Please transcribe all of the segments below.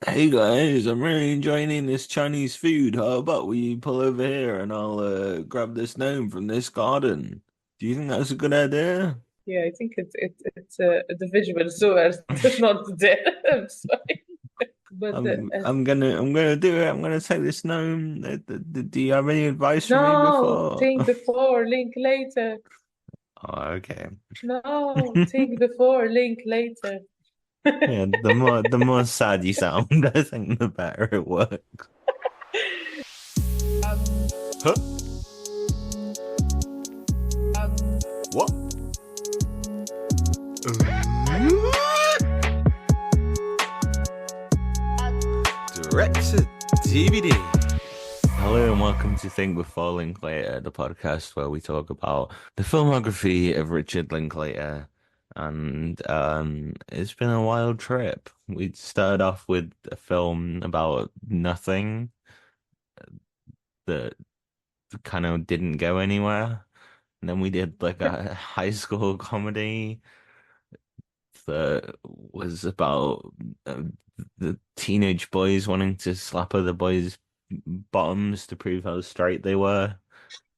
Hey guys, I'm really enjoying eating this Chinese food. How about we pull over here and I'll grab this gnome from this garden? Do you think that's a good idea? Yeah, I think it's the visual source, not the I'm sorry. But I'm gonna do it. I'm gonna take this gnome. Do you have any advice for me no, before? think before, link later. Oh, okay. No, think before, link later. Yeah, the more sad you sound, I think the better it works. Huh? What? Directed DVD. Hello and welcome to Think Before Linklater, the podcast where we talk about the filmography of Richard Linklater. And it's been a wild trip. We started off with a film about nothing that kind of didn't go anywhere. And then we did like a high school comedy that was about uh, the teenage boys wanting to slap other boys' bottoms to prove how straight they were.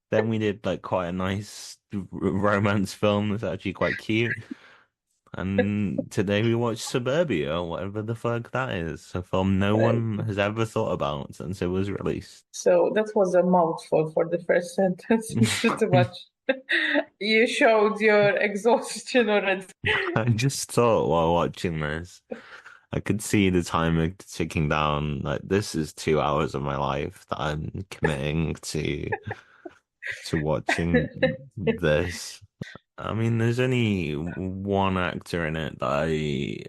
Then we did like quite a nice romance film that's actually quite cute. And today we watched Suburbia, whatever the fuck that is, a film no one has ever thought about since it was released. So that was a mouthful for the first sentence. Pretty much. You showed your exhaustion already. I just thought while watching this, I could see the timer ticking down. Like this is 2 hours of my life that I'm committing to watching this. I mean, there's only one actor in it that I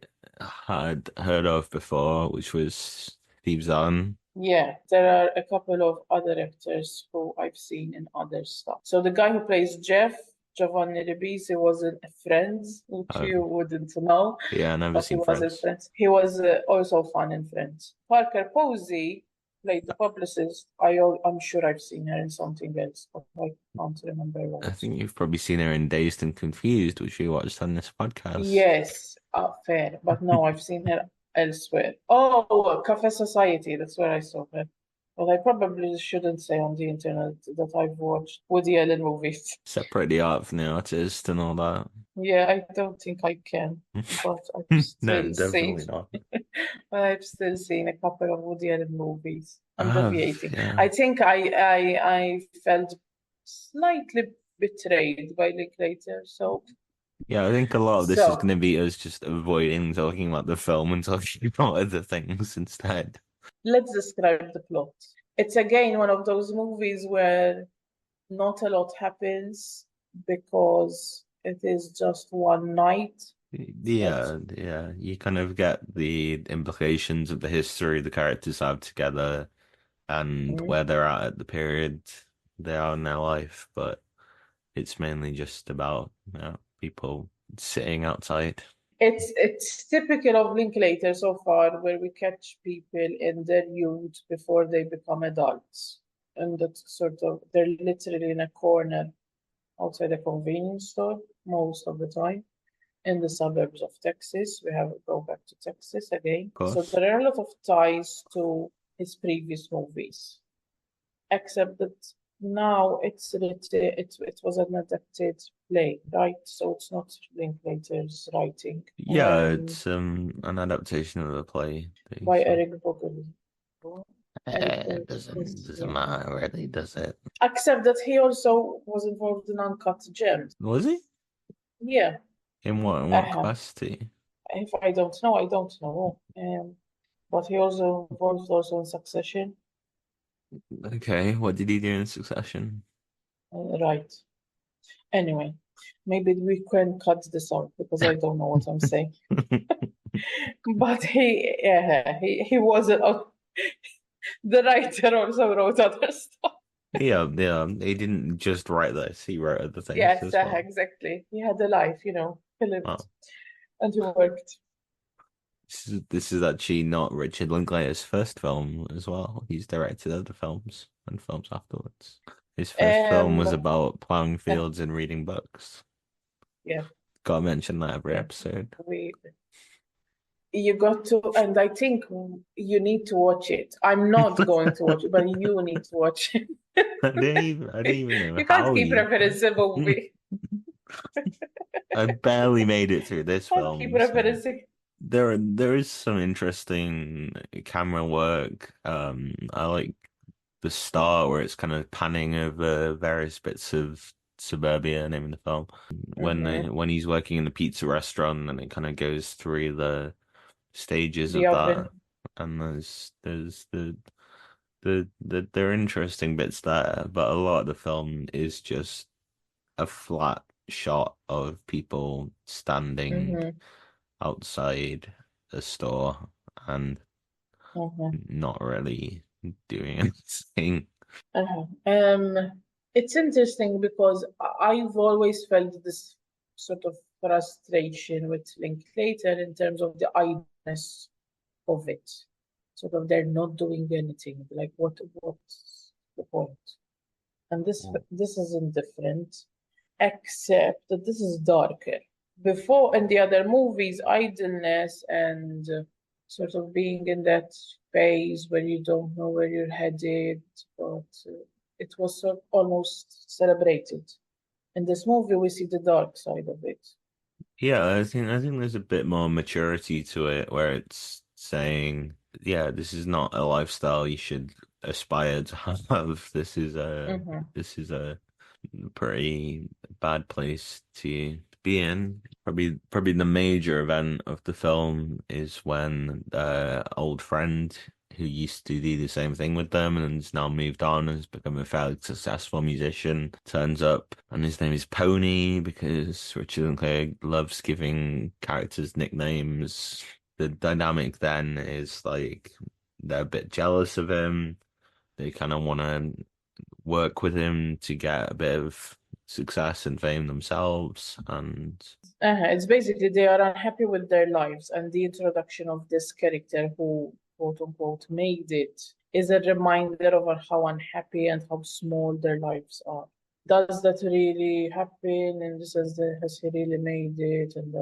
had heard of before, which was Steve Zahn. Yeah, there are a couple of other actors who I've seen in other stuff. So the guy who plays Jeff, Giovanni Ribisi, was in Friends, which Oh, you wouldn't know, yeah, never but he seen was in Friends. Friends. He was also fun in Friends. Parker Posey played the publicist. I'm sure I've seen her in something else, but I can't remember I what. think you've probably seen her in Dazed and Confused, which we watched on this podcast. Yes, fair, but no, I've seen her elsewhere. Oh, Cafe Society, that's where I saw her. But I probably shouldn't say on the internet that I've watched Woody Allen movies. Separate the art from the artist and all that. Yeah, I don't think I can, but No, definitely not. I've still seen a couple of Woody Allen movies. I'm deviating. Yeah. I think I felt slightly betrayed by Linklater. Yeah, I think a lot of this is So going to be us just avoiding talking about the film and talking about other things instead. let's describe the plot. It's again one of those movies where not a lot happens because it is just one night. It's Yeah, yeah, you kind of get the implications of the history the characters have together and mm, where they're at the period they are in their life, but it's mainly just about, people sitting outside. it's typical of Linklater so far, where we catch people in their youth before they become adults, and that's sort of they're literally in a corner outside a convenience store most of the time in the suburbs of Texas. We have go back to Texas again. Of So course. there are a lot of ties to his previous movies, except that now it was an adapted play, right? So it's not Linklater's writing. Yeah, it's an adaptation of the play that he By saw. Eric Vogel. Eric It Vogel doesn't is, doesn't matter really, does it? except that he also was involved in Uncut Gems. Was he? Yeah, In what uh-huh. capacity? If I don't know, I don't know. But he also involved also in Succession, Okay, what did he do in Succession? right? Anyway, maybe we can cut this out because I don't know what I'm saying. But he was the writer also wrote other stuff. Yeah, yeah, he didn't just write this, he wrote other things Yes, as well. exactly. He had a life, he lived Wow. and he worked. This is actually not Richard Linklater's first film as well. He's directed other films and films afterwards. His first film was But about plowing uh, fields and reading books. yeah, Gotta mention that every yeah, episode. we You got to, and I think you need to watch it. I'm not going to watch it, but you need to watch it. I don't even know You can't how keep you. referencing a movie. I barely made it through this Can't keep film, so referencing. there is some interesting camera work. I like the start where it's kind of panning over various bits of Suburbia, name of the film. Hmm. When he's working in the pizza restaurant and it kind of goes through the stages The of that, oven. and there's there are interesting bits there, but a lot of the film is just a flat shot of people standing Hmm. outside a store and Hmm. not really doing anything. Uh-huh. It's interesting because I've always felt this sort of frustration with Linklater in terms of the idleness of it. Sort of they're not doing anything. Like what's the point? And this isn't different, except that this is darker. Before in the other movies, idleness and sort of being in that phase where you don't know where you're headed, but it was sort of almost celebrated. In this movie, we see the dark side of it. Yeah, I think there's a bit more maturity to it where it's saying, yeah, this is not a lifestyle you should aspire to have. Hmm. This is a pretty bad place to be in. Probably the major event of the film is when old friend who used to do the same thing with them and has now moved on and has become a fairly successful musician turns up and his name is Pony because Richard Linklater loves giving characters nicknames. The dynamic then is like they're a bit jealous of him. They kind of want to work with him to get a bit of success and fame themselves. And It's basically they are unhappy with their lives, and the introduction of this character who, quote unquote, made it is a reminder of how unhappy and how small their lives are. Does that really happen? And this has he really made it? And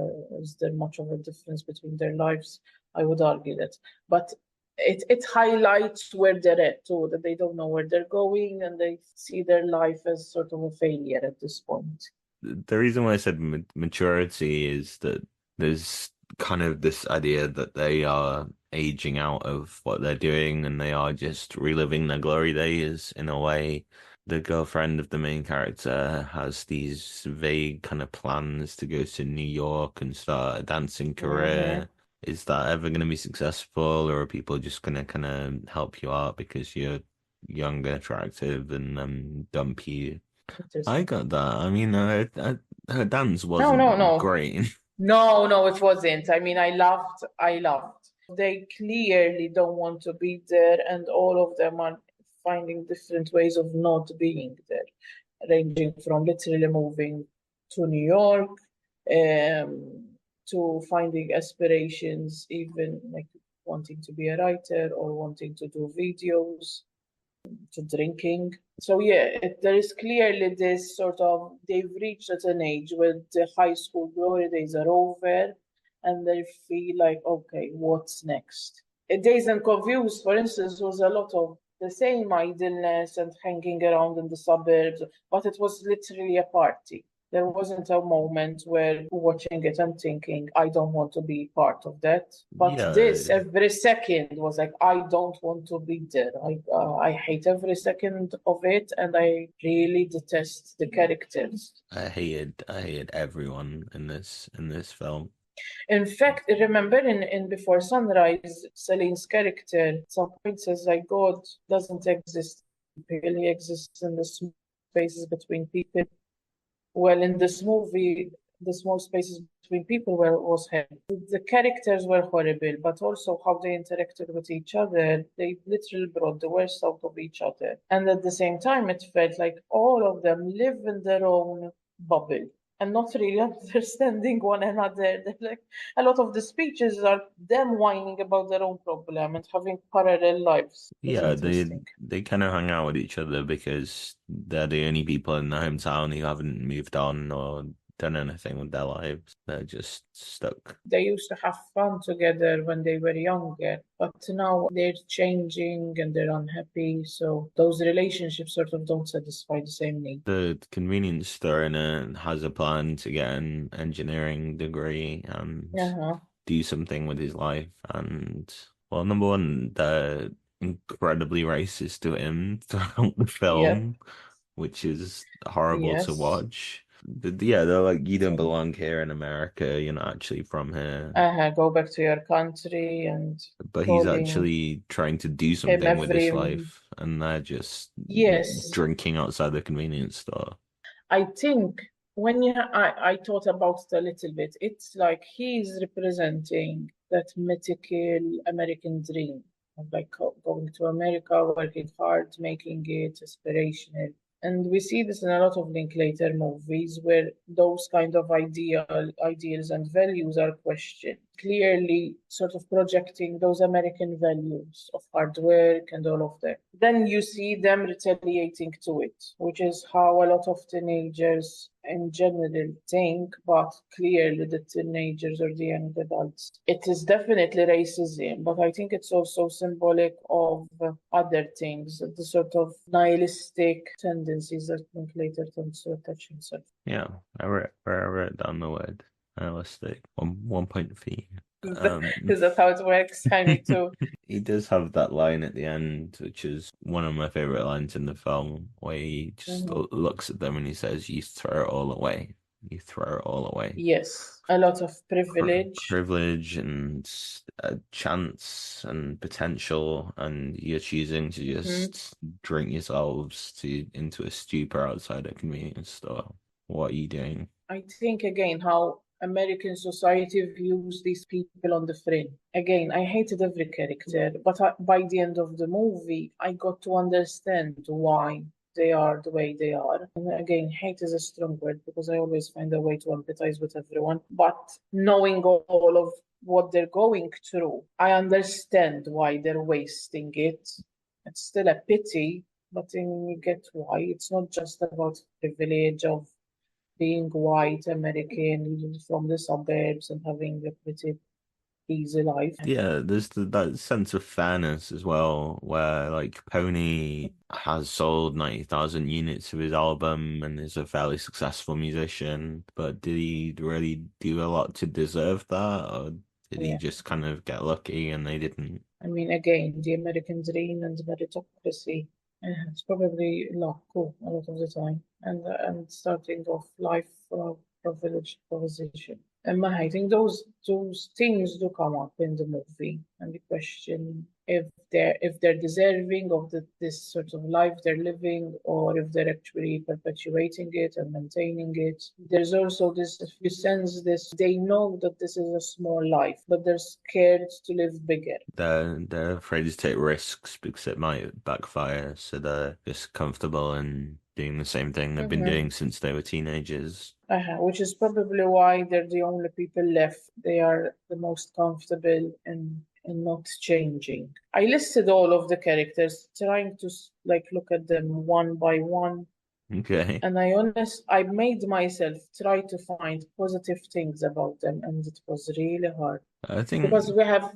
is there much of a difference between their lives? I would argue that, but it highlights where they're at too, that they don't know where they're going, and they see their life as sort of a failure at this point. the reason why I said maturity is that there's kind of this idea that they are aging out of what they're doing and they are just reliving their glory days in a way. The girlfriend of the main character has these vague kind of plans to go to New York and start a dancing Hmm. career. Is that ever going to be successful, or are people just going to kind of help you out because you're young, attractive, and dump you? I Interesting. got that. I mean, her dance No, no, wasn't no. great. No, no, it wasn't. I mean, I laughed. I laughed. They clearly don't want to be there, and all of them are finding different ways of not being there, ranging from literally moving to New York, to finding aspirations, even like wanting to be a writer or wanting to do videos, to drinking. So yeah, there is clearly this sort of they've reached at an age where the high school glory days are over, and they feel like, okay, what's next? Days and Confused, for instance, was a lot of the same idleness and hanging around in the suburbs, but it was literally a party. There wasn't a moment where watching it and thinking, I don't want to be part of that. But Yeah, this, every second was like, I don't want to be there. I hate every second of it, and I really detest the characters. I hated everyone in this film. In fact, remember in Before Sunrise, Celine's character at some point says like God doesn't exist. He really exists in the small spaces between people. Well, in this movie, the small spaces between people was hell. The characters were horrible, but also how they interacted with each other. They literally brought the worst out of each other. And at the same time, it felt like all of them live in their own bubble and not really understanding one another. They're like a lot of the speeches are them whining about their own problem and having parallel lives. It's Yeah, interesting. they kind of hang out with each other because they're the only people in the hometown who haven't moved on or done anything with their lives. They're just stuck. They used to have fun together when they were younger, but now they're changing and they're unhappy. So those relationships sort of don't satisfy the same need. The convenience store owner has a plan to get an engineering degree and Uh-huh. do something with his life. And well, number one, they're incredibly racist to him throughout the Yep. film, which is horrible to Yes. watch. Yeah, they're like, you don't So, belong here in America. You're not actually from here. go back to your country and But he's calling actually trying to do him something with his every. life, and they're just Yes. drinking outside the convenience store. I think when I thought about it a little bit, it's like he's representing that mythical American dream of like going to America, working hard, making it aspirational. And we see this in a lot of Linklater movies where those kind of ideals and values are questioned, clearly sort of projecting those American values of hard work and all of that. Then you see them retaliating to it, which is how a lot of teenagers in general think, but clearly the teenagers or the young adults. It is definitely racism, but I think it's also symbolic of other things, the sort of nihilistic tendencies that Linklater tends to attach himself. Yeah, I wrote down the word nihilistic. One point for you. Is that how it works? I need to. He does have that line at the end, which is one of my favorite lines in the film, where he just Mhm. looks at them and he says, "You throw it all away. You throw it all away." Yes, a lot of privilege. Privilege and chance and potential, and you're choosing to Mhm. just drink yourselves into a stupor outside a convenience store. What are you doing? I think again how American society views these people on the fringe. Again, I hated every character, but by the end of the movie, I got to understand why they are the way they are. And again, hate is a strong word because I always find a way to empathize with everyone. But knowing all of what they're going through, I understand why they're wasting it. It's still a pity, but then you get why. It's not just about privilege of being white American from the suburbs and having a pretty easy life. Yeah, there's that sense of fairness as well, where like Pony has sold 90,000 units of his album and is a fairly successful musician, but did he really do a lot to deserve that, or did he Yeah. just kind of get lucky and they didn't? I mean, again, the American dream and meritocracy. It's probably luck a lot of the time, and starting off life from a privileged position. And I think those things do come up in the movie, and the question if they're deserving of this sort of life they're living, or if they're actually perpetuating it and maintaining it. There's also this, if you sense this, they know that this is a small life, but they're scared to live bigger. They're afraid to take risks because it might backfire, so they're just comfortable and doing the same thing they've been Mm-hmm. doing since they were teenagers. Which is probably why they're the only people left. They are the most comfortable in not changing. I listed all of the characters, trying to like look at them one by one, Okay. and I made myself try to find positive things about them, and it was really hard I because think, we have,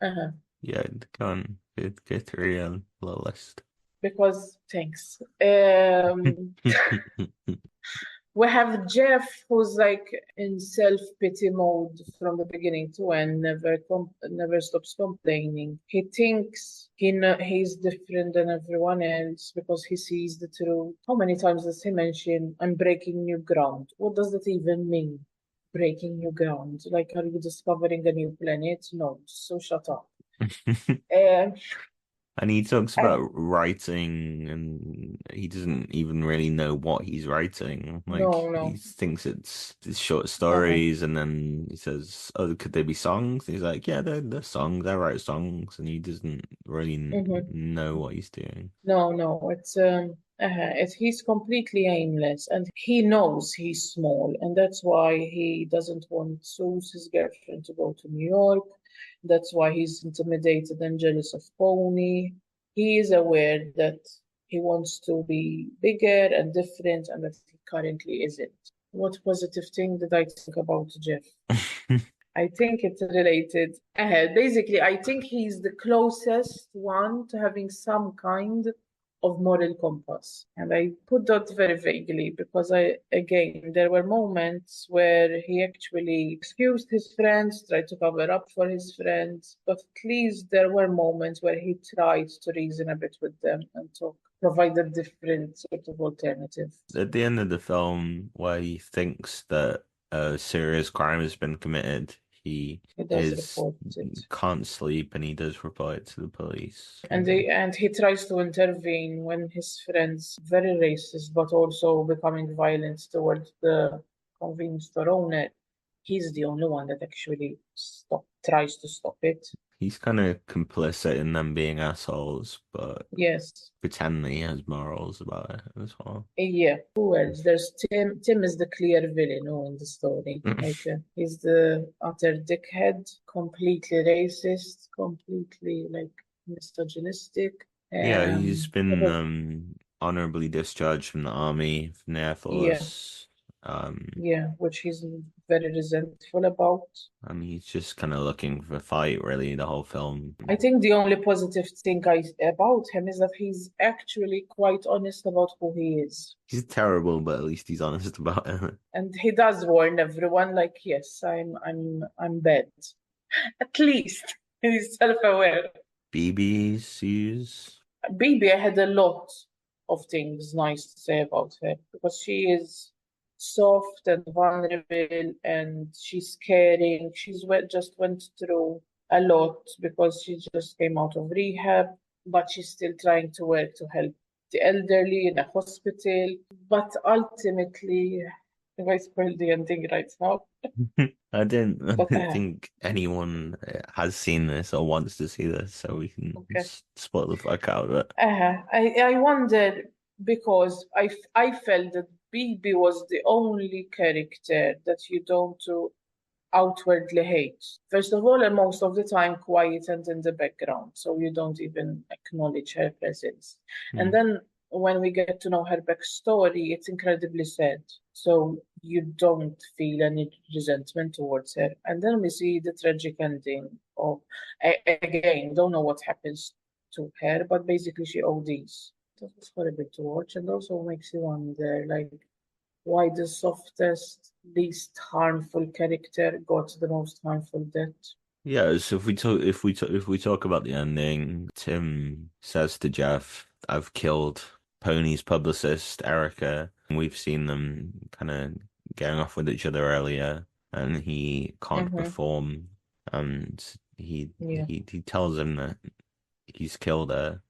uh yeah, go on, go through your little list. because thanks. We have Jeff, who's like in self-pity mode from the beginning to end, never stops complaining. He thinks he's different than everyone else because he sees the truth. How many times does he mention, "I'm breaking new ground"? What does that even mean? Breaking new ground? Like, are you discovering a new planet? No, so shut up. Uh, And he talks I, about writing, and he doesn't even really know what he's writing. Like no, he no. thinks it's short Uh-huh. stories, and then he says, "Oh, could they be songs?" He's like, "Yeah, they're songs. I write songs," and he doesn't really Mhm. know what he's doing. No, no, he's completely aimless, and he knows he's small, and that's why he doesn't want Sue's his girlfriend to go to New York. That's why he's intimidated and jealous of Pony. He is aware that he wants to be bigger and different, and that he currently isn't. What positive thing did I think about Jeff? I think it's related. Basically, I think he's the closest one to having some kind of moral compass. And I put that very vaguely because there were moments where he actually excused his friends, tried to cover up for his friends, but at least there were moments where he tried to reason a bit with them and talk, provide a different sort of alternative. At the end of the film, where he thinks that a serious crime has been committed, he He does report it. can't sleep and he does report it to the police. And he tries to intervene when his friends, very racist, but also becoming violent towards the convenience store owner. He's the only one that actually tries to stop it. He's kind of complicit in them being assholes, but Yes. pretend he has morals about it as well. Yeah. Who else? There's Tim. Tim is the clear villain, in the story. He's the utter dickhead, completely racist, completely misogynistic. Yeah, he's been honorably discharged from the army, from the Air Force. Which he's very resentful about. And he's just kind of looking for a fight, really, the whole film. I think the only positive thing about him is that he's actually quite honest about who he is. He's terrible, but at least he's honest about it. And he does warn everyone, yes, I'm bad. At least he's self-aware. BBC's. Bibi, I had a lot of things nice to say about her because she is soft and vulnerable and she's caring. Just went through a lot because she just came out of rehab, but she's still trying to work to help the elderly in a hospital. But ultimately, if I spoil the ending right now. I don't think anyone has seen this or wants to see this, so we can spoil the fuck out of it. I wondered because I felt that Bibi was the only character that you don't outwardly hate. First of all, and most of the time quiet and in the background, so you don't even acknowledge her presence. And then when we get to know her backstory, it's incredibly sad. So you don't feel any resentment towards her. And then we see the tragic ending of, again, don't know what happens to her, but basically she ODs. That was horrible to watch, and also makes you wonder, why the softest, least harmful character got the most harmful death. Yeah, so if we talk about the ending, Tim says to Jeff, "I've killed Pony's publicist, Erica." And we've seen them kind of getting off with each other earlier, and he can't perform, and he tells him that he's killed her,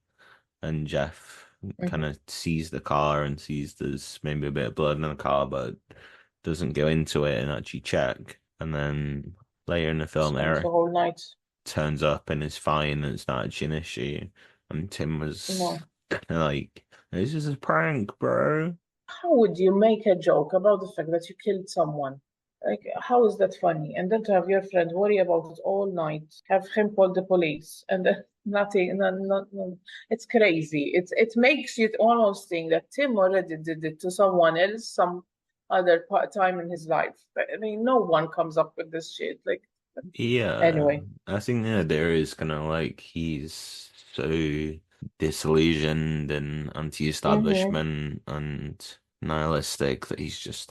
and Jeff kind of sees the car and sees there's maybe a bit of blood in the car, but doesn't go into it and actually check. And then later in the film, Eric the whole night turns up and is fine, and it's not actually an issue. And Tim was like, "This is a prank, bro." How would you make a joke about the fact that you killed someone? How is that funny? And then to have your friend worry about it all night, have him call the police, and then nothing. No, it's crazy. It makes you almost think that Tim already did it to someone else some other time in his life. But, I mean, no one comes up with this shit. Yeah. Anyway, I think there is kind of he's so disillusioned and anti-establishment and nihilistic that he's just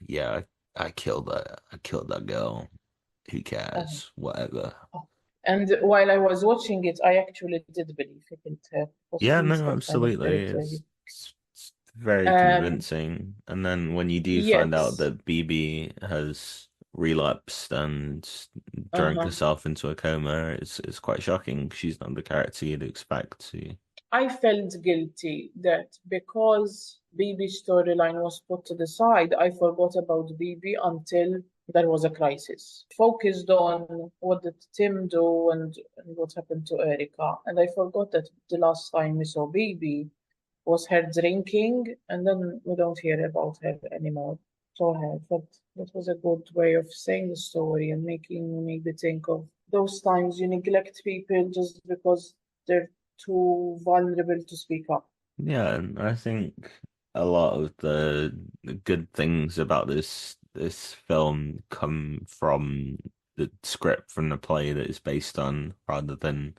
yeah, I killed that girl. Who cares? Whatever. And while I was watching it, I actually did believe he killed her. Yeah, no, absolutely. It's very convincing. And then when you do find out that Bibi has relapsed and drank herself into a coma, it's quite shocking. She's not the character you'd expect to. I felt guilty that because Bibi's storyline was put to the side, I forgot about Bibi until there was a crisis. Focused on what did Tim do and what happened to Erica. And I forgot that the last time we saw Bibi was her drinking, and then we don't hear about her anymore. So I thought that was a good way of saying the story and making me think of those times you neglect people just because they're too vulnerable to speak up. Yeah, and I think a lot of the good things about this film come from the script from the play that it's based on, rather than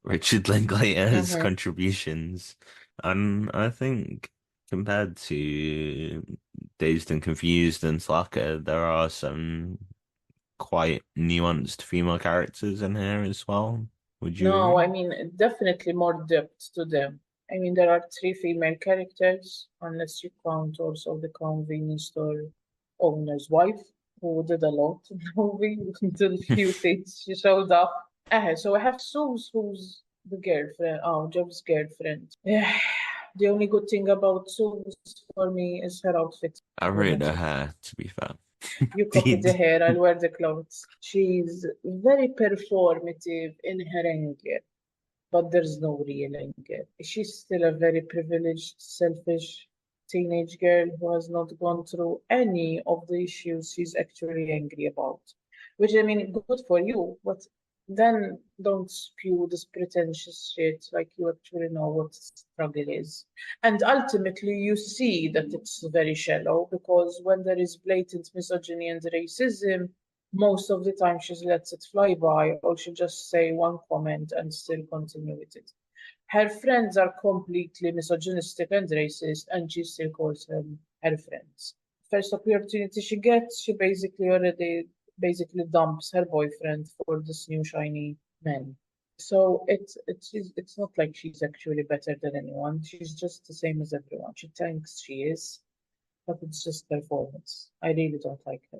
Richard Linklater's Hmm. contributions. And I think compared to Dazed and Confused and Slacker, there are some quite nuanced female characters in here as well. Would you No, I agree? mean, definitely more depth to them. I mean, there are three female characters, unless you count also the convenience store owner's wife, who did a lot in the movie, did a few things. She showed up. So I have Suze, who's the girlfriend, oh, Job's girlfriend. Yeah, the only good thing about Suze for me is her outfit. I Well, rate that's her it. hair, to be fair. You copy the Did hair, I'll wear the clothes. She's very performative in her anger, but there's no real anger. She's still a very privileged, selfish teenage girl who has not gone through any of the issues she's actually angry about. Which, I mean, good for you, but then don't spew this pretentious shit like you actually know what struggle is. And ultimately, you see that it's very shallow because when there is blatant misogyny and racism, most of the time she lets it fly by, or she just say one comment and still continue with it. Her friends are completely misogynistic and racist, and she still calls them her friends. First opportunity she gets, she basically dumps her boyfriend for this new shiny man. So it's not like she's actually better than anyone. She's just the same as everyone. She thinks she is, but it's just performance. I really don't like her.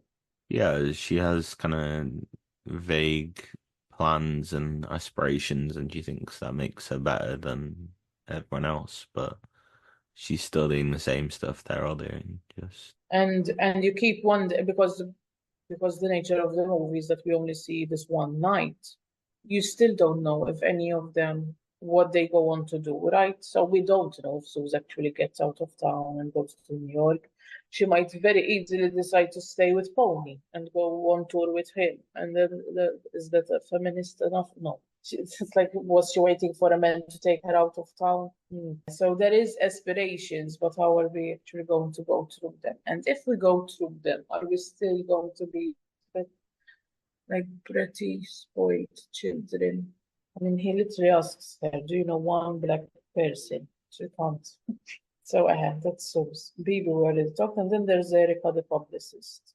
Yeah, she has kind of vague plans and aspirations, and she thinks that makes her better than everyone else, but she's still doing the same stuff they're all doing. Just And you keep wondering because the nature of the movie is that we only see this one night. You still don't know if any of them what they go on to do, right? So we don't know if Suze actually gets out of town and goes to New York. She might very easily decide to stay with Pony and go on tour with him. And then is that a feminist enough? No. It's like, was she waiting for a man to take her out of town? So there is aspirations, but how are we actually going to go through them? And if we go through them, are we still going to be like pretty spoiled children? I mean, he literally asks her, "Do you know one black person?" She can't. So that's so Bibi we already talked, and then there's Erica, the publicist.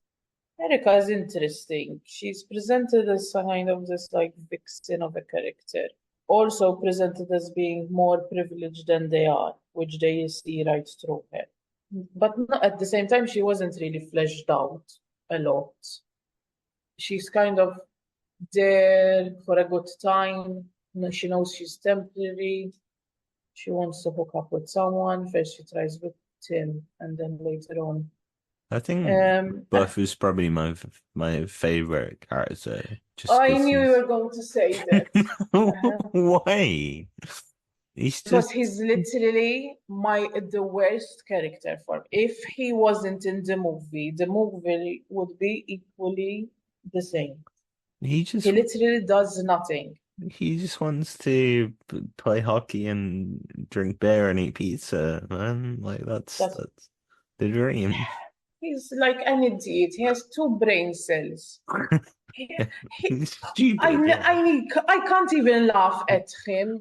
Erica is interesting. She's presented as a kind of this like vixen of a character, also presented as being more privileged than they are, which they see right through her. But at the same time, she wasn't really fleshed out a lot. She's kind of there for a good time. She knows she's temporary. She wants to hook up with someone. First, she tries with Tim, and then later on. I think Um, I, Buff is probably my favorite character, just I because knew you he's were going to say that. Uh, why? He's because just he's literally the worst character for me. If he wasn't in the movie would be equally the same. he He just literally does nothing. he just wants to play hockey and drink beer and eat pizza, man. Like That's that's the dream. He's like an idiot. He has two brain cells. He, he, He's stupid, yeah. I can't even laugh at him.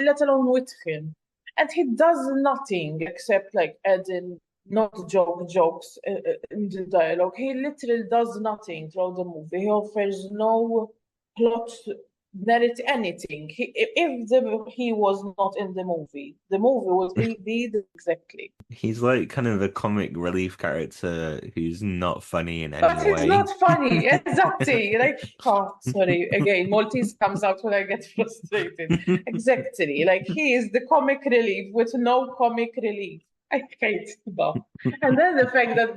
Let alone with him. And he does nothing except like add in not jokes in the dialogue. He literally does nothing throughout the movie. He offers no plot, narrate anything. He was not in the movie would be exactly. He's like kind of a comic relief character who's not funny in any But it's way. not funny. Exactly. Like, oh, sorry. Again, Maltese comes out when I get frustrated. Exactly. Like, he is the comic relief with no comic relief. I hate that. And then the fact that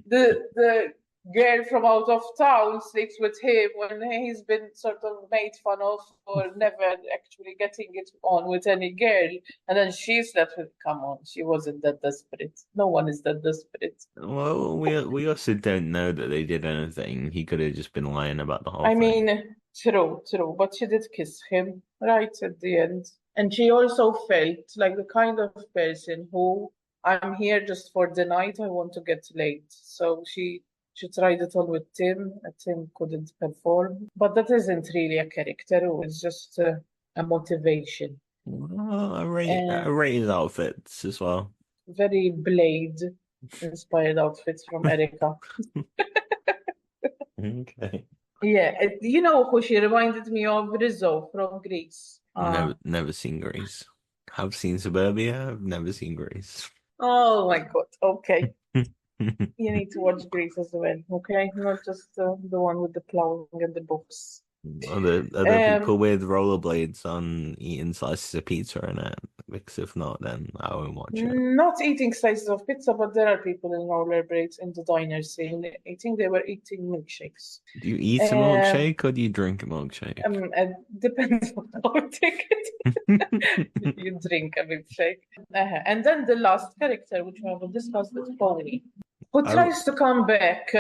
the girl from out of town sleeps with him when he's been sort of made fun of for never actually getting it on with any girl. And then she slept with, come on, she wasn't that desperate. No one is that desperate. Well, we also don't know that they did anything. He could have just been lying about the whole I thing. mean, true, but she did kiss him right at the end. And she also felt like the kind of person who, I'm here just for the night, I want to get late. So she tried it on with Tim, and Tim couldn't perform. But that isn't really a character, it's just a motivation. Well, I rate And his outfits as well. very Blade inspired outfits from Erica. Okay. Yeah, you know who she reminded me of? Rizzo from Greece. Never seen Grease. Have seen Suburbia. I've never seen Grease. Oh my God. Okay. You need to watch Grease as well, okay? Not just the one with the plowing and the books. Are there people with rollerblades on eating slices of pizza in it? Because if not, then I won't watch it. Not eating slices of pizza, but there are people in rollerblades in the diner scene. I think they were eating milkshakes. Do you eat a milkshake or do you drink a milkshake? It depends on how you take it. You drink a milkshake. And then the last character, which we haven't discussed, is Pony, who tries to come back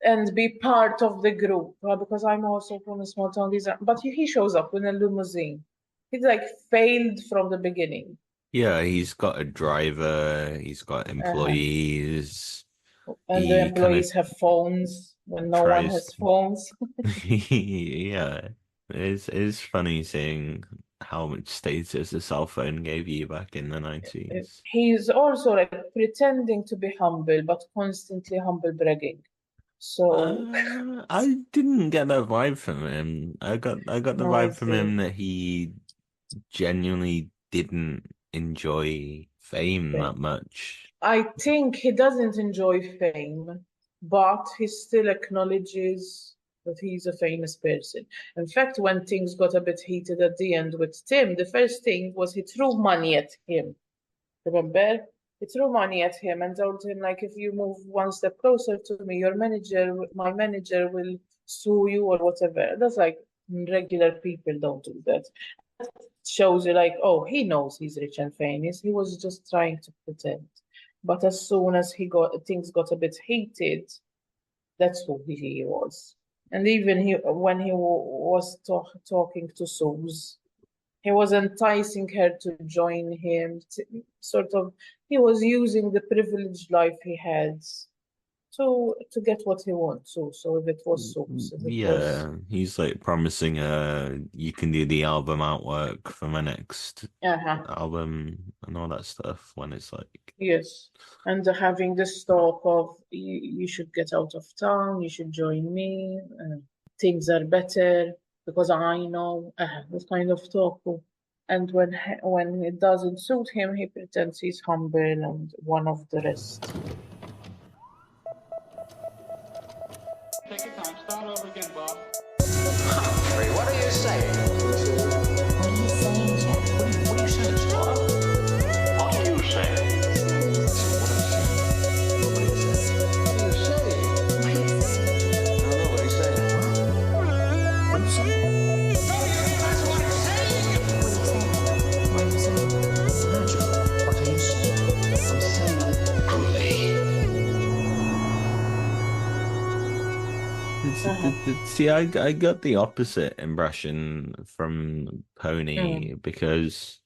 and be part of the group, because I'm also from a small town. But he shows up in a limousine. He's like failed from the beginning. Yeah, he's got a driver, he's got employees. And the employees have phones when no one has phones. Yeah, it's funny seeing how much status a cell phone gave you back in the 90s. He's also like pretending to be humble, but constantly humble bragging. So I didn't get that vibe from him. I got the vibe from him that he genuinely didn't enjoy fame that much. I think he doesn't enjoy fame, but he still acknowledges that he's a famous person. In fact, when things got a bit heated at the end with Tim, the first thing was he threw money at him. Remember? He threw money at him and told him, like, if you move one step closer to me, my manager will sue you or whatever. That's like regular people don't do that. That shows you like, oh, he knows he's rich and famous. He was just trying to pretend. But as soon as things got a bit heated, that's who he was. And even when he was talking to Suze, he was enticing her to join him. He was using the privileged life he had to get what he wants. So if it was Suze, he's like promising her, you can do the album artwork for my next album and all that stuff. When it's like and having this talk of you should get out of town, you should join me. Things are better because I know this kind of talk. And when it doesn't suit him, he pretends he's humble and one of the rest. Take your time. Start over again, Bob. Humphrey, what are you saying? What are you saying, Jack? What are you saying, Squire? What are you saying? What are you saying? I don't know what he's saying. What are you saying? That's what he's saying! What are you saying? Nigel, what are you saying? I'm saying bully. See, I got the opposite impression from Pony because,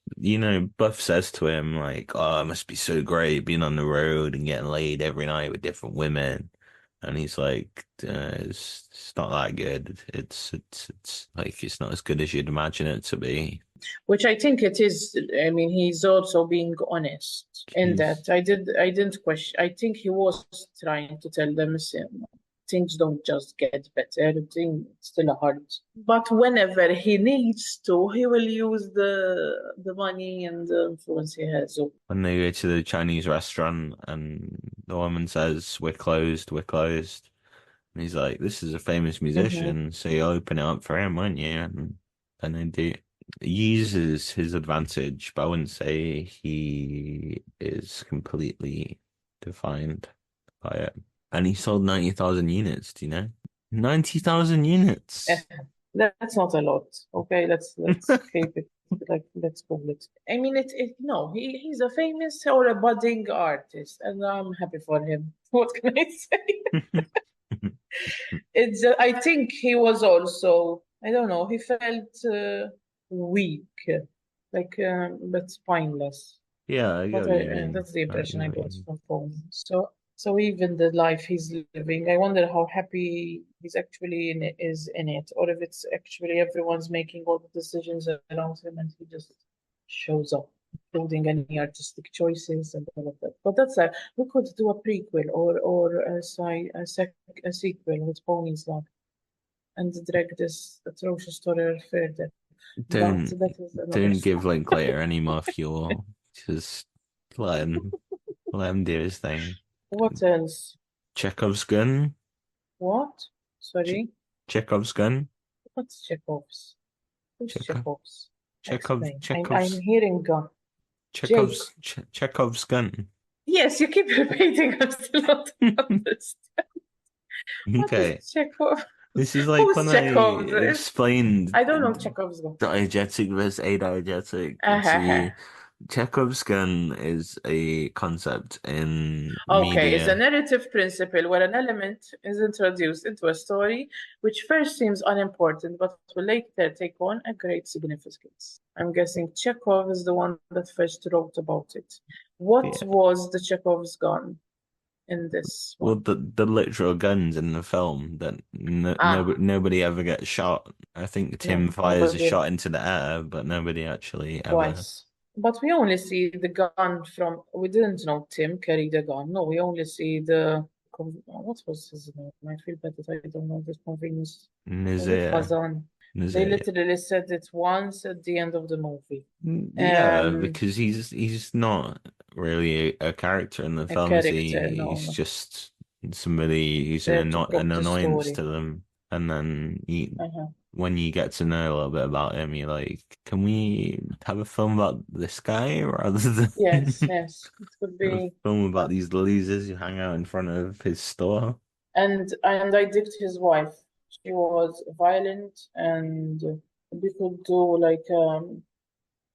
Buff says to him, like, oh, it must be so great being on the road and getting laid every night with different women. And he's like, it's not that good. It's like, it's not as good as you'd imagine it to be. Which I think it is. I mean, he's also being honest in that. I didn't question. I think he was trying to tell them things don't just get better. Things still hard. But whenever he needs to, he will use the money and the influence he has. When they go to the Chinese restaurant and the woman says, we're closed. And he's like, this is a famous musician, so you'll open it up for him, won't you? And they do. He uses his advantage, but I wouldn't say he is completely defined by it. And he sold 90,000 units, do you know? 90,000 units. That's not a lot. Okay, let's keep it. Let's call it. I mean, he's a famous or a budding artist, and I'm happy for him. What can I say? I think he was also, I don't know, he felt weak but spineless. Yeah, I get what you mean. That's the impression I get what got you mean. from Paul. So even the life he's living, I wonder how happy he's actually is in it, or if it's actually everyone's making all the decisions around him and he just shows up, including any artistic choices and all of that. But we could do a prequel or a sequel with Pony's Luck and drag this atrocious story further. But Don't that is another don't give story. Linklater any more fuel. Just let him do his thing. What else? Chekhov's gun. What? Sorry? Chekhov's gun. What's Chekhov's? Who's Chekhov. Chekhov's? Chekhov's Explain. I'm hearing gun. Chekhov's gun. Yes, you keep repeating. I'm still not understand. What Okay. is Chekhov? This is like Who's when Chekhov? I explained I don't know Chekhov's gun. diegetic versus adiegetic. Uh-huh. Chekhov's gun is a concept in Okay, it's a media. narrative principle where an element is introduced into a story which first seems unimportant but will later take on a great significance. I'm guessing Chekhov is the one that first wrote about it. What Yeah. was the Chekhov's gun in this Well, one? the literal guns in the film that nobody ever gets shot. I think Tim No, fires a nobody shot into the air, but nobody actually ever. twice. But we only see the gun we didn't know Tim carried a gun. No, we only see what was his name? I feel bad that I don't know this convenience. Was it Nazir. Fazan? They Nazir. literally said it once at the end of the movie. Yeah, because he's not really a character in the A film, is he? character, no, He's no. just somebody who's There an to prop the annoyance story. to them. And then Uh-huh. when you get to know a little bit about him, you're like, can we have a film about this guy rather than Yes, yes. It could a be. film about these losers who hang out in front of his store? And I digged his wife. She was violent, and we could do like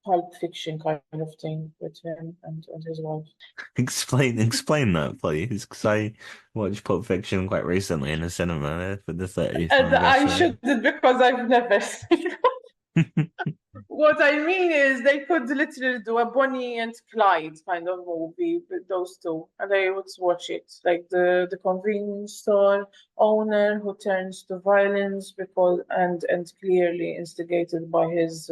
Pulp Fiction kind of thing with him and his wife. Explain that, please, because I watched Pulp Fiction quite recently in the cinema for the 30th And I anniversary. shouldn't because I've never seen it. What I mean is they could literally do a Bonnie and Clyde kind of movie with those two, and I would watch it. Like the convenience store owner who turns to violence and clearly instigated by his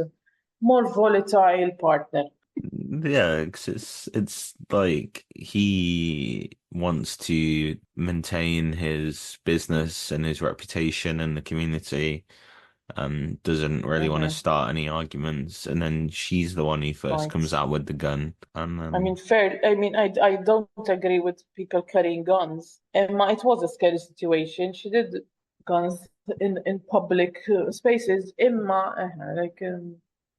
more volatile partner. Yeah, 'cause it's like he wants to maintain his business and his reputation in the community, doesn't really want to start any arguments, and then she's the one who first Right. comes out with the gun, and then I mean, I don't agree with people carrying guns. Emma, it was a scary situation. She did guns in public spaces. Emma,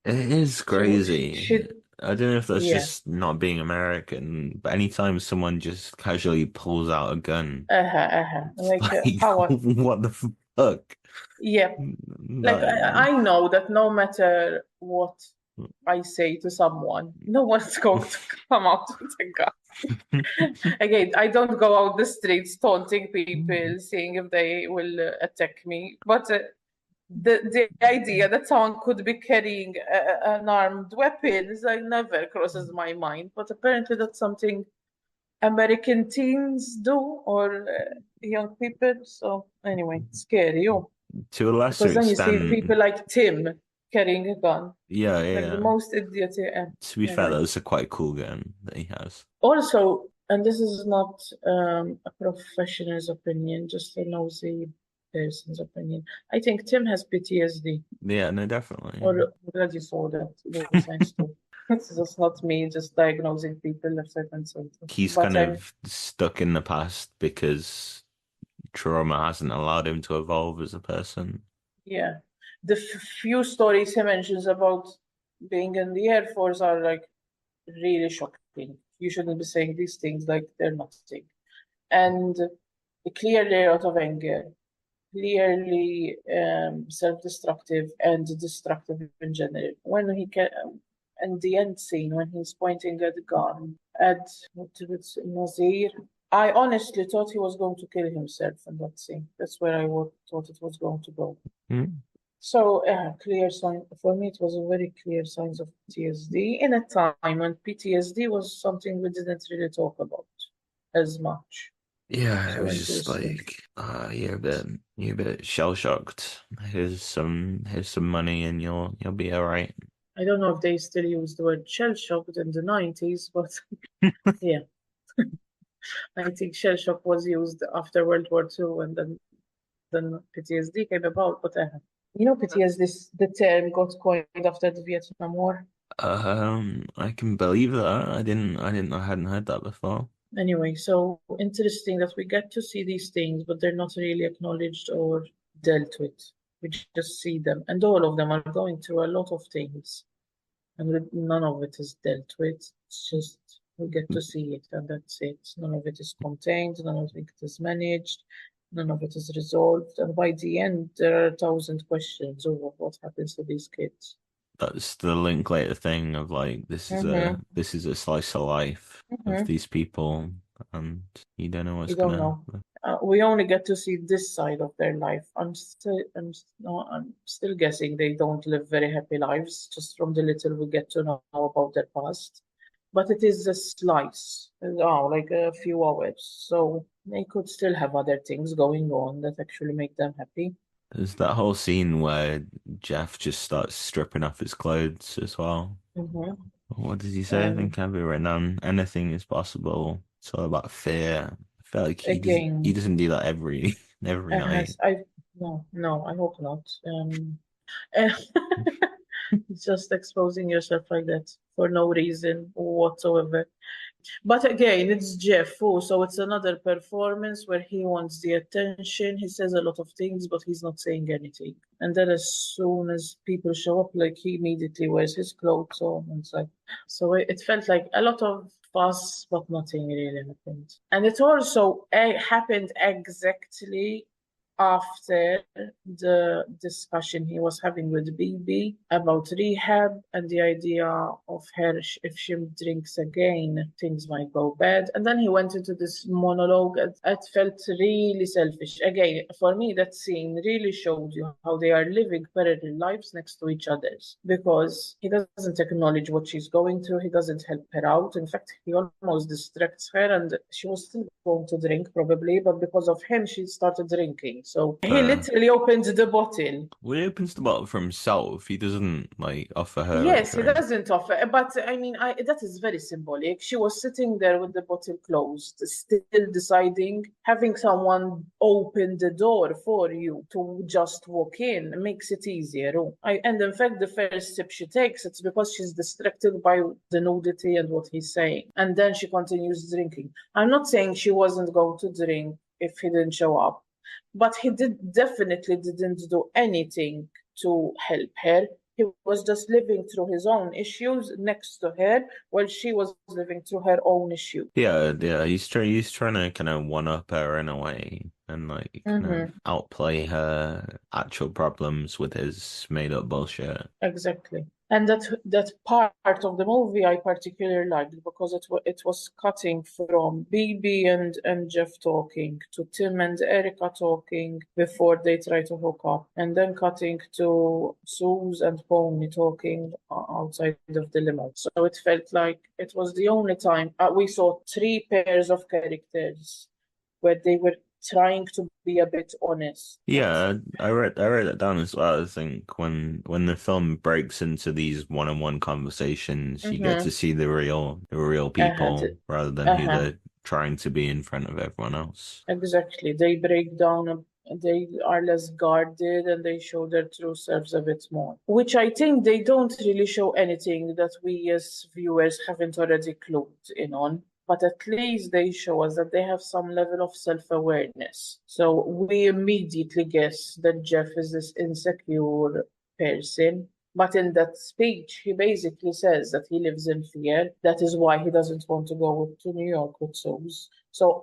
it is crazy. she I don't know if that's yeah. just not being American, but anytime someone just casually pulls out a gun, it's Like like, how what the fuck? yeah. Like I know that no matter what I say to someone, no one's going to come out with a gun. Again, I don't go out the streets taunting people, seeing if they will attack me. But the idea that someone could be carrying an armed weapon is like never crosses my mind. But apparently, that's something American teens do or young people. So anyway, scary. To a lesser Because then you see extent, people like Tim carrying a gun. yeah, Like the most idiot. To be fair, that's a quite cool gun that he has. Also, and this is not a professional's opinion, just a nosy person's opinion. I think Tim has PTSD. Yeah, no, definitely. Or glad you saw that. Thanks to. It's just not me just diagnosing people left, right, and center. He's kind of stuck in the past because trauma hasn't allowed him to evolve as a person. Yeah. The few stories he mentions about being in the Air Force are like really shocking. You shouldn't be saying these things, like they're nothing. And clearly out of anger, clearly self-destructive and destructive in general. When he and the end scene when he's pointing at the gun at Nazir, I honestly thought he was going to kill himself in that scene. That's where I thought it was going to go. So, clear sign for me, it was a very clear signs of PTSD in a time when PTSD was something we didn't really talk about as much. Yeah, it So was just interesting. like, you're a bit shell shocked. Here's some money and you'll be all right. I don't know if they still use the word shell shocked in the 90s, but yeah, I think shell shock was used after World War II, and then PTSD came about. But PTSD, the term got coined after the Vietnam War. I can believe that. I hadn't heard that before. Anyway, so interesting that we get to see these things, but they're not really acknowledged or dealt with. We just see them, and all of them are going through a lot of things, and none of it is dealt with. It's just we get to see it, and that's it. None of it is contained, none of it is managed, none of it is resolved, and by the end, there are 1,000 questions over what happens to these kids. That's the Linklater thing of like Mm-hmm. this is a slice of life of Mm-hmm. these people, and you don't know what's You don't gonna. know. We only get to see this side of their life. I'm still guessing they don't live very happy lives, just from the little we get to know about their past. But it is a slice, like a few hours. So they could still have other things going on that actually make them happy. There's that whole scene where Jeff just starts stripping off his clothes as well. Hmm. What does he say? I And think I've written down anything is possible. It's all about fear. I feel like he again, doesn't do that every night. has I no, I hope not. Just exposing yourself like that for no reason whatsoever. But again, it's Jeff, oh, so it's another performance where he wants the attention. He says a lot of things, but he's not saying anything. And then as soon as people show up, like he immediately wears his clothes on. And it's like, so it felt like a lot of fuss, but nothing really happened. And it also happened exactly after the discussion he was having with BB about rehab and the idea of her, if she drinks again, things might go bad. And then he went into this monologue. It felt really selfish. Again, for me, that scene really showed you how they are living parallel lives next to each other's, because he doesn't acknowledge what she's going through. He doesn't help her out. In fact, he almost distracts her, and she was still going to drink probably, but because of him, she started drinking. So he Uh, literally opened the bottle. when he opens the bottle for himself, he doesn't like offer her a Yes, he drink. doesn't offer, but I mean, that is very symbolic. She was sitting there with the bottle closed, still deciding. Having someone open the door for you to just walk in makes it easier. And in fact, the first sip she takes, it's because she's distracted by the nudity and what he's saying. And then she continues drinking. I'm not saying she wasn't going to drink if he didn't show up, but he definitely didn't do anything to help her. He was just living through his own issues next to her while she was living through her own issue. Yeah. He's trying to kind of one up her in a way and like kind of Mm-hmm. outplay her actual problems with his made up bullshit. Exactly. And that part of the movie I particularly liked because it was cutting from BB and Jeff talking to Tim and Erica talking before they try to hook up, and then cutting to Suze and Pony talking outside of the limo. So it felt like it was the only time we saw three pairs of characters where they were trying to be a bit honest. Yeah, I wrote that down as well. I think when the film breaks into these one-on-one conversations, you get to Mm-hmm. see the real Uh-huh. people rather than who Uh-huh. they're trying to be in front of everyone else. Exactly. They break down, they are less guarded and they show their true selves a bit more, which I think they don't really show anything that we as viewers haven't already clued in on. But at least they show us that they have some level of self-awareness. So we immediately guess that Jeff is this insecure person. But in that speech, he basically says that he lives in fear. That is why he doesn't want to go to New York with Suze. So,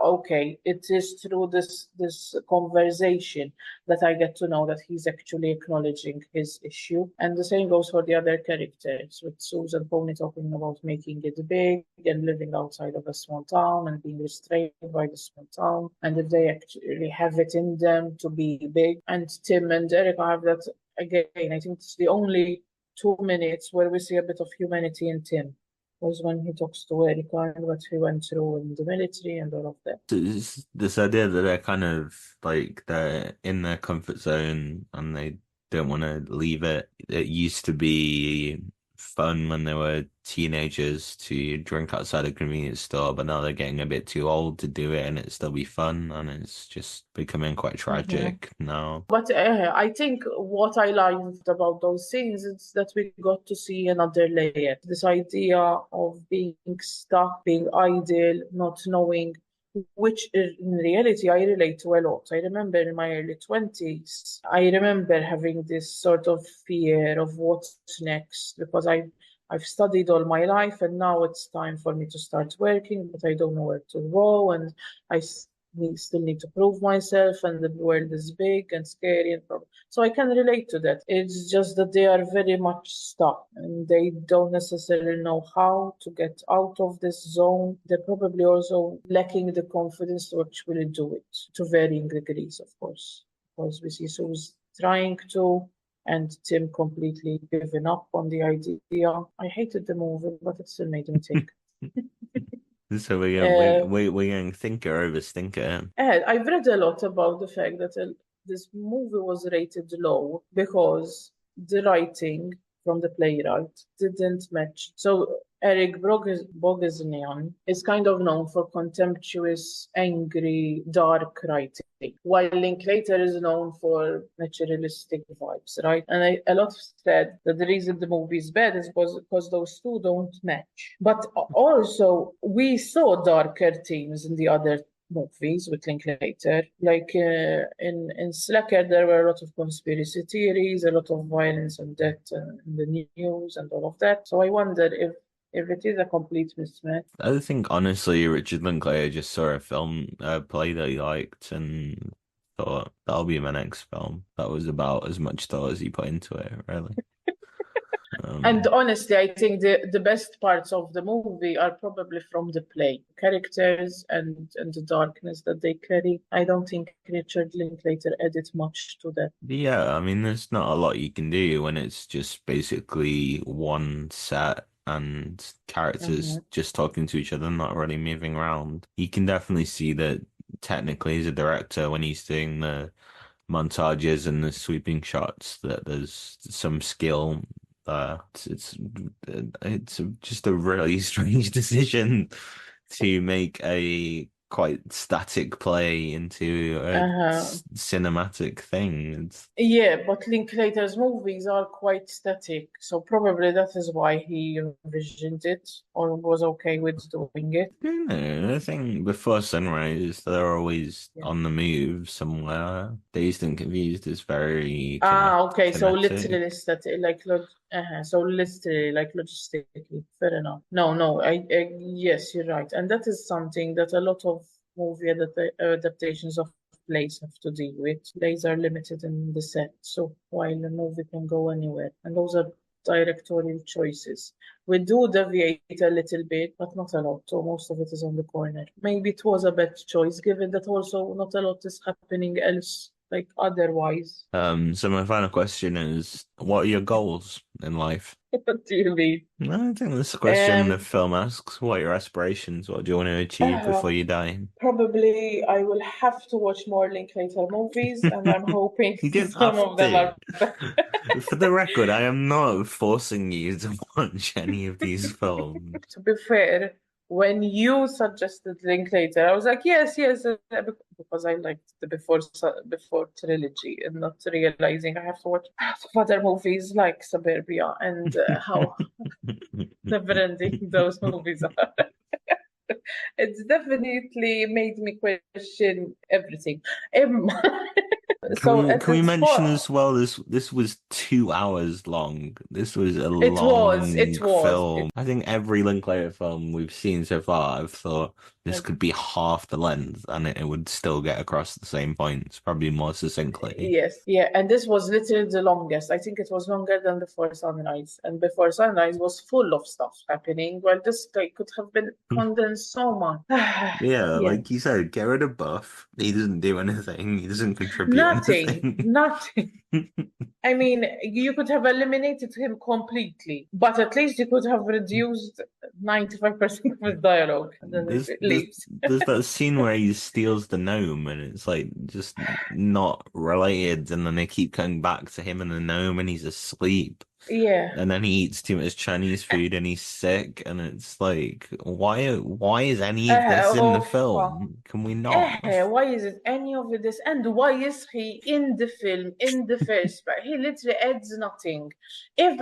okay, it is through this conversation that I get to know that he's actually acknowledging his issue. And the same goes for the other characters, with Susan Pony talking about making it big and living outside of a small town and being restrained by the small town, and if they actually have it in them to be big. And Tim and Erica have that again. I think it's the only 2 minutes where we see a bit of humanity in Tim was when he talks to Erica and what he went through in the military and all of that. It's this idea that they're kind of like they're in their comfort zone and they don't want to leave it. It used to be fun when they were teenagers to drink outside a convenience store, but now they're getting a bit too old to do it and it still be fun, and it's just becoming quite tragic now. But I think what I liked about those scenes is that we got to see another layer. This idea of being stuck, being idle, not knowing, which in reality I relate to a lot. I remember in my early 20s, I remember having this sort of fear of what's next, because I've studied all my life and now it's time for me to start working, but I don't know where to go, and I still need to prove myself, and the world is big and scary, and so I can relate to that. It's just that they are very much stuck and they don't necessarily know how to get out of this zone. They're probably also lacking the confidence to actually do it, to varying degrees, of course. Because we see Sue's trying to, and Tim completely giving up on the idea. I hated the movie, but it still made me think. So we're going thinker over stinker. I've read a lot about the fact that this movie was rated low because the writing from the playwright didn't match. So Eric Bogosian is kind of known for contemptuous, angry, dark writing, while Linklater is known for naturalistic vibes, right? And a lot said that the reason the movie is bad is because those two don't match. But also, we saw darker themes in the other movies with Linklater. Like in Slacker, there were a lot of conspiracy theories, a lot of violence and death in the news and all of that. So I wonder if it is a complete mismatch. I think honestly, Richard Linklater just saw a play that he liked and thought that'll be my next film. That was about as much thought as he put into it, really. And honestly, I think the best parts of the movie are probably from the play. Characters and the darkness that they carry. I don't think Richard Linklater added much to that. Yeah, I mean, there's not a lot you can do when it's just basically one set and characters just talking to each other, not really moving around. You can definitely see that technically as a director, when he's doing the montages and the sweeping shots, that there's some skill there. It's just a really strange decision to make a quite static play into a cinematic thing. Yeah, but Linklater's movies are quite static, so probably that is why he envisioned it or was okay with doing it. I think before sunrise, they're always on the move somewhere. Dazed and Confused is very okay, so kinetic. literally static, like so literally like logistically, fair enough. No, yes, you're right, and that is something that a lot of movie adaptations of plays have to deal with. Plays are limited in the set, so while a movie can go anywhere, and those are directorial choices. We do deviate a little bit, but not a lot, so most of it is on the corner. Maybe it was a bad choice, given that also not a lot is happening else, like otherwise. So my final question is, what are your goals in life? What do you mean? I think this question the film asks, what are your aspirations? What do you want to achieve before you die? Probably I will have to watch more Linklater movies, and I'm hoping You didn't some have of them to. are. For the record, I am not forcing you to watch any of these films. To be fair, when you suggested Linklater, I was like, yes, because I liked the before trilogy, and not realizing I have to watch other movies like SubUrbia and how never-ending those movies are. It's definitely made me question everything. So at Can we its mention core, as well this was 2 hours long. This was a it long was. film. I think every Linklater film we've seen so far, I've thought this could be half the length and it would still get across the same points, probably more succinctly. Yes, yeah, and this was literally the longest. I think it was longer than Before Sunrise, and Before Sunrise was full of stuff happening. Well, this guy could have been condensed so much. Yeah, Yeah, like you said, get rid of Buff. He doesn't do anything. He doesn't contribute nothing, anything. nothing. I mean, you could have eliminated him completely, but at least you could have reduced 95% of his dialogue, and then There's, it there's leaves. there's that scene where he steals the gnome and it's like just not related, and then they keep coming back to him and the gnome and he's asleep. Yeah. And then he eats too much Chinese food and he's sick, and it's like, why is any of this in the Fuck. film? Can we not? Why is it any of this? And why is he in the film in the first place? He literally adds nothing. If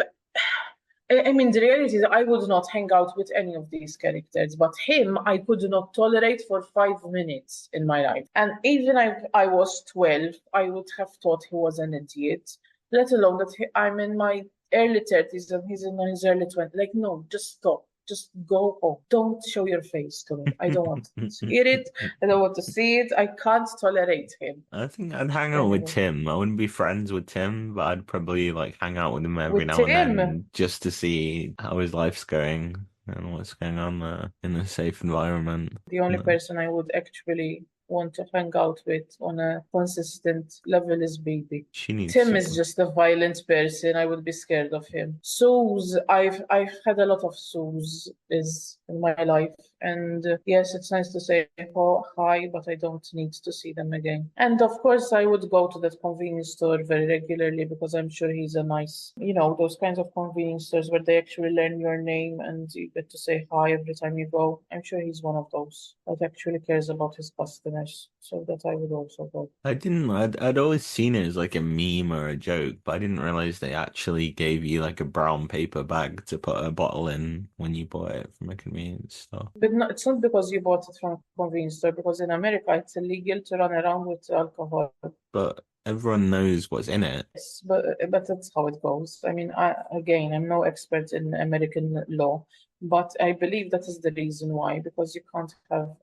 I mean, the reality is I would not hang out with any of these characters, but him, I could not tolerate for 5 minutes in my life. And even if I was 12, I would have thought he was an idiot, let alone that I'm in my early 30s and he's in his early 20s. Like, no, just stop. Just go home. Don't show your face to me. I don't want to hear it. I don't want to see it. I can't tolerate him. I think I'd hang out with Tim. I wouldn't be friends with Tim, but I'd probably like hang out with him every With now and then just to see how his life's going and what's going on there in a safe environment. The only person I would actually want to hang out with on a consistent level is Baby. Tim is just a violent person. I would be scared of him. Suze, I've had a lot of Suze is in my life, and yes, it's nice to say hi, but I don't need to see them again. And of course, I would go to that convenience store very regularly because I'm sure he's a nice, those kinds of convenience stores where they actually learn your name and you get to say hi every time you go. I'm sure he's one of those that actually cares about his customers, so that I would also go. I'd always seen it as like a meme or a joke, but I didn't realize they actually gave you like a brown paper bag to put a bottle in when you bought it from a convenience store. But no, it's not because you bought it from a convenience store, because in America it's illegal to run around with alcohol. But everyone knows what's in it. Yes, but that's how it goes. I mean, I'm no expert in American law, but I believe that is the reason why, because you can't have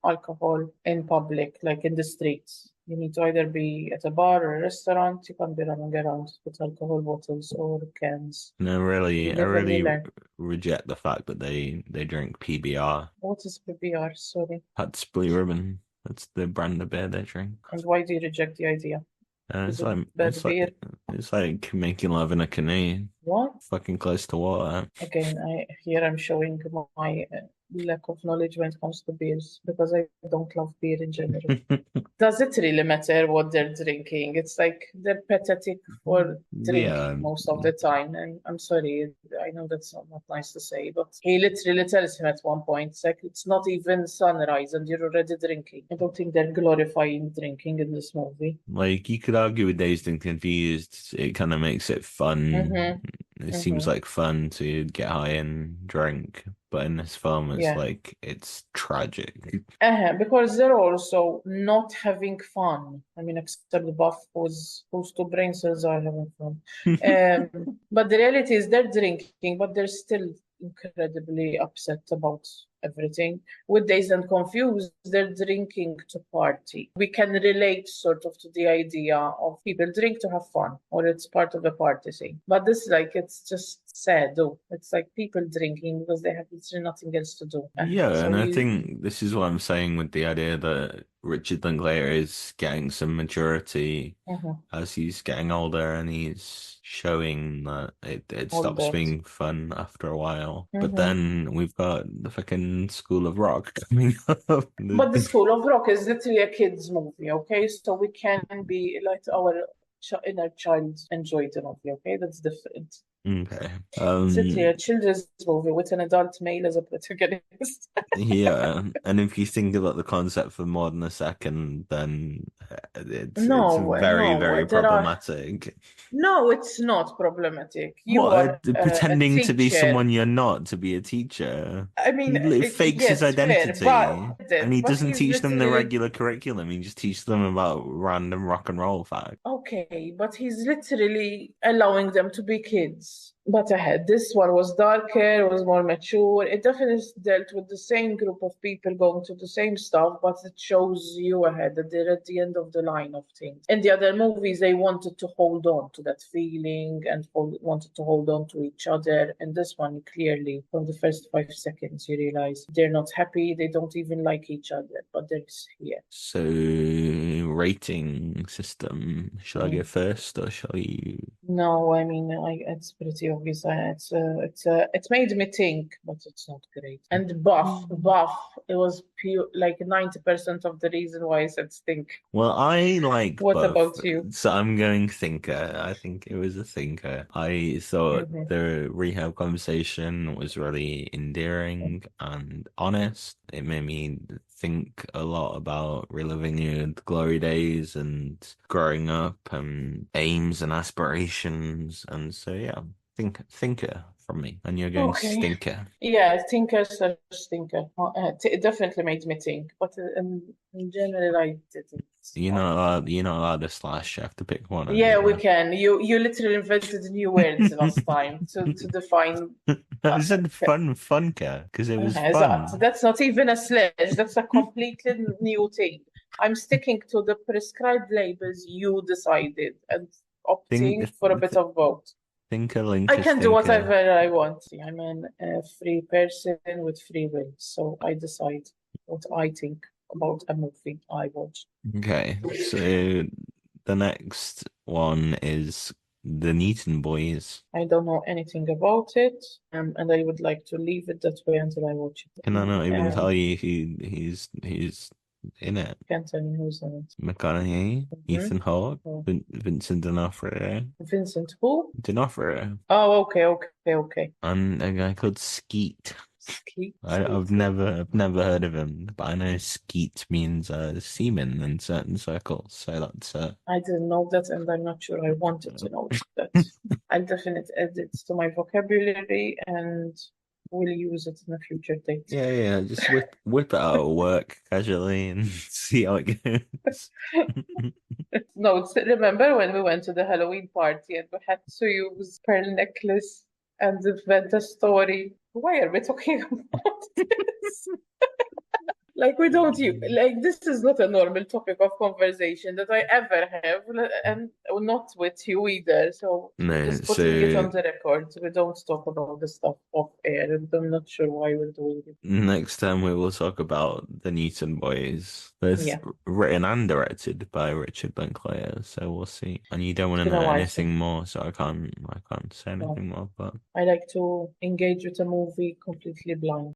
alcohol in public, like in the streets. You need to either be at a bar or a restaurant. You can't be running around with alcohol bottles or cans. No, I really reject the fact that they drink PBR. What is PBR? Sorry. That's Blue Ribbon. That's the brand of beer they drink. And why do you reject the idea? It's like making love in a canoe. What? Fucking close to water. Again, I'm showing my lack of knowledge when it comes to beers, because I don't love beer in general. Does it really matter what they're drinking? It's like they're pathetic for drinking most of the time. And I'm sorry, I know that's not nice to say, but he literally tells him at one point, it's like, it's not even sunrise and you're already drinking. I don't think they're glorifying drinking in this movie. Like, you could argue with Dazed and Confused, it kind of makes it fun. It seems like fun to get high and drink, but in this film, it's like, it's tragic. Because they're also not having fun. I mean, except Buff, whose two brain cells are having fun. But the reality is they're drinking, but they're still incredibly upset about everything. With Dazed and Confused, they're drinking to party. We can relate sort of to the idea of people drink to have fun, or it's part of the party thing. But this, like, it's just sad, though. It's like people drinking because they have literally nothing else to do. I think this is what I'm saying with the idea that Richard Linklater is getting some maturity as he's getting older, and he's showing that it stops being fun after a while. But then we've got the fucking School of Rock coming up. But the School of Rock is literally a kid's movie, okay? So we can be like our inner child enjoy the movie, okay? That's different. Okay. It's literally a children's movie with an adult male as a protagonist. Yeah, and if you think about the concept for more than a second, then it's No, very, no, very problematic. no, it's not problematic. You What, are a pretending to be teacher. someone you're not to be a teacher? I mean, He fakes his yes, fair, identity, and he but doesn't he's teach them the literally regular curriculum. He just teaches them about random rock and roll facts. okay, but he's literally allowing them to be kids. But ahead, this one was darker, was more mature. It definitely dealt with the same group of people going through the same stuff, but it shows you ahead that they're at the end of the line of things. In the other movies, they wanted to hold on to that feeling and wanted to hold on to each other. And this one, clearly, from the first 5 seconds, you realize they're not happy. They don't even like each other, but they're here. So, rating system. Shall I go first, or shall you? No, I mean, it's pretty obvious. It made me think, but it's not great. And buff, it was pure, like 90% of the reason why I said stink. Well, I like What both, about you? so I'm going thinker. I think it was a thinker. I thought Mhm. the rehab conversation was really endearing and honest. It made me think a lot about reliving your glory days and growing up and aims and aspirations. And so, yeah, thinker from me. And you're going Okay. stinker. Yeah, thinker. It definitely made me think, but in general, I didn't. You're not allowed to slash. You have to pick one. Yeah, we can. You literally invented new words last time to define. I said funker, because it was fun. That's not even a slash. That's a completely new thing. I'm sticking to the prescribed labels you decided and opting for a bit of both. Thinker, linker, I can do stinker. whatever I want. I'm a free person with free will, so I decide what I think about a movie I watch. Okay, so the next one is The Neaton Boys. I don't know anything about it, and I would like to leave it that way until I watch it. Can I not even tell you he's in it? Can't tell me who's in it. McConaughey, Ethan Hawke, Vincent D'Onofrio. Vincent who? D'Onofrio. Oh, okay. And a guy called Skeet. Skeet. I've never heard of him, but I know Skeet means seaman in certain circles. So that's I didn't know that, and I'm not sure I wanted to know that. I'll definitely add it to my vocabulary, and we'll use it in a future date. yeah. Just whip it out of work casually and see how it goes. No, remember when we went to the Halloween party and we had to use pearl necklace and invent a story? Why are we talking about this? Like we don't use, like this is not a normal topic of conversation that I ever have, and not with you either. So No, just putting it on the record, we don't talk about the stuff off air, and I'm not sure why we're doing it. Next time we will talk about the Newton Boys, both written and directed by Richard Linklater. So we'll see. And you don't want to know anything more, so I can't say anything more. But I like to engage with a movie completely blind.